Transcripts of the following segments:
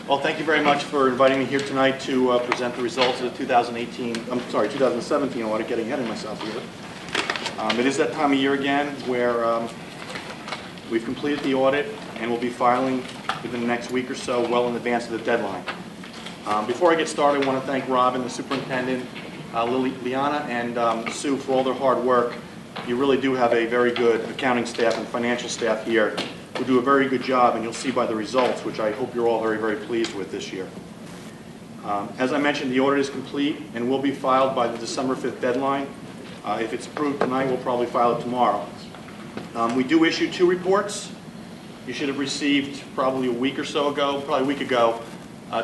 Well, thank you very much for inviting me here tonight to present the results of the 2017 audit, getting ahead of myself here. It is that time of year again where we've completed the audit and we'll be filing within the next week or so, well in advance of the deadline. Before I get started, I want to thank Robin, the superintendent, Liana, and Sue for all their hard work. You really do have a very good accounting staff and financial staff here who do a very good job, and you'll see by the results, which I hope you're all very, very pleased with this year. As I mentioned, the audit is complete and will be filed by the December 5th deadline. If it's approved tonight, we'll probably file it tomorrow. We do issue 2 reports. You should have received probably a week or so ago, probably a week ago,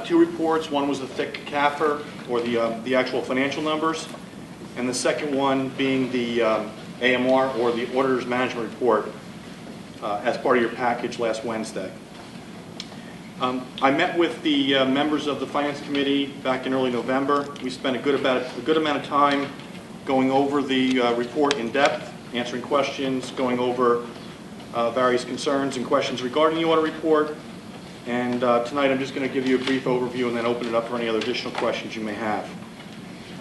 2 reports. One was the thick CAFR, or the actual financial numbers, and the second one being the AMR, or the Auditor's Management Report, as part of your package last Wednesday. I met with the members of the Finance Committee back in early November. We spent a good amount of time going over the report in depth, answering questions, going over various concerns and questions regarding the audit report. And tonight I'm just going to give you a brief overview and then open it up for any other additional questions you may have.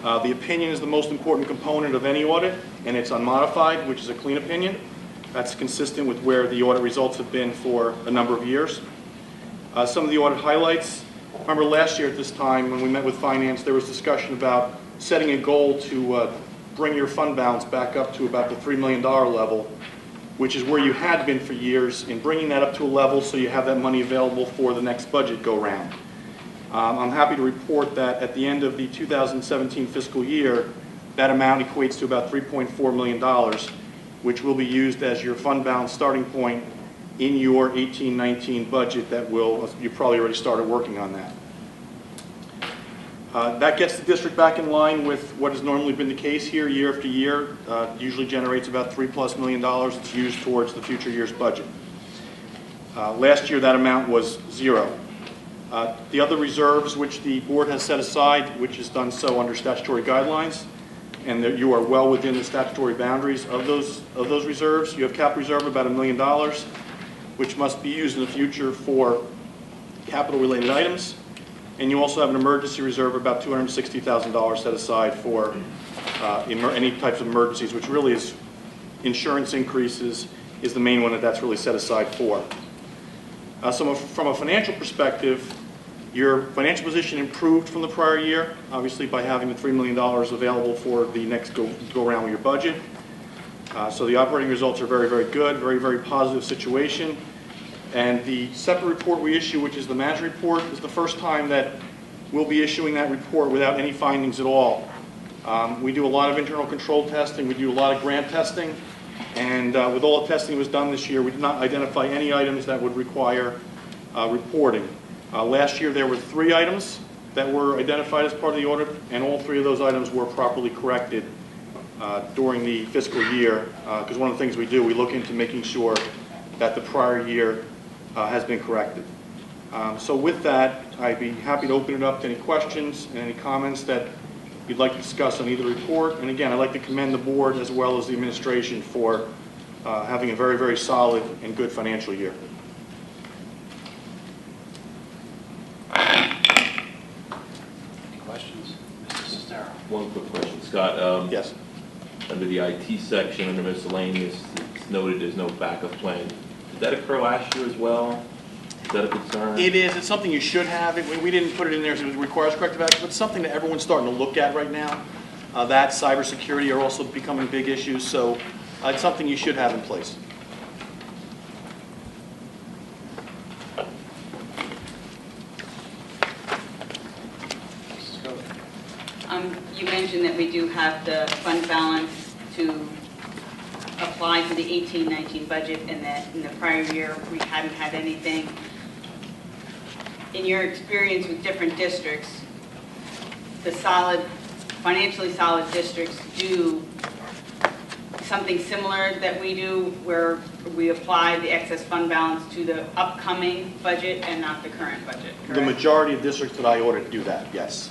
The opinion is the most important component of any audit, and it's unmodified, which is a clean opinion. That's consistent with where the audit results have been for a number of years. Some of the audit highlights. Remember last year at this time when we met with Finance, there was discussion about setting a goal to bring your fund balance back up to about the $3 million level, which is where you had been for years, and bringing that up to a level so you have that money available for the next budget go-round. I'm happy to report that at the end of the 2017 fiscal year, that amount equates to about $3.4 million, which will be used as your fund balance starting point in your 18-19 budget that you probably already started working on that. That gets the district back in line with what has normally been the case here year after year. Usually generates about $3+ million that's used towards the future year's budget. Last year that amount was $0. The other reserves which the board has set aside, which is done so under statutory guidelines, and that you are well within the statutory boundaries of those reserves. You have capital reserve of about $1 million, which must be used in the future for capital-related items. And you also have an emergency reserve of about $260,000 set aside for any types of emergencies, which really is insurance increases is the main one that's really set aside for. So from a financial perspective, your financial position improved from the prior year, obviously by having the $3 million available for the next go-round with your budget. So the operating results are very, very good, very, very positive situation. And the separate report we issue, which is the management report, is the first time that we'll be issuing that report without any findings at all. We do a lot of internal control testing, we do a lot of grant testing, and with all the testing that was done this year, we did not identify any items that would require reporting. Last year there were 3 items that were identified as part of the audit, and all 3 of those items were properly corrected during the fiscal year, because one of the things we do, we look into making sure that the prior year has been corrected. So with that, I'd be happy to open it up to any questions and any comments that you'd like to discuss on either report. And again, I'd like to commend the board as well as the administration for having a very, very solid and good financial year. Any questions? Mr. Sestero. One quick question, Scott. Yes. Under the IT section, under miscellaneous, it's noted there's no backup plan. Did that occur last year as well? Is that a concern? It is. It's something you should have. We didn't put it in there because it requires corrective action, but it's something that everyone's starting to look at right now. That, cybersecurity are also becoming big issues, so it's something you should have in place. You mentioned that we do have the fund balance to apply to the 18-19 budget, and that in the prior year we hadn't had anything. In your experience with different districts, the financially solid districts do something similar that we do, where we apply the excess fund balance to the upcoming budget and not the current budget, correct? The majority of districts that I audit do that, yes.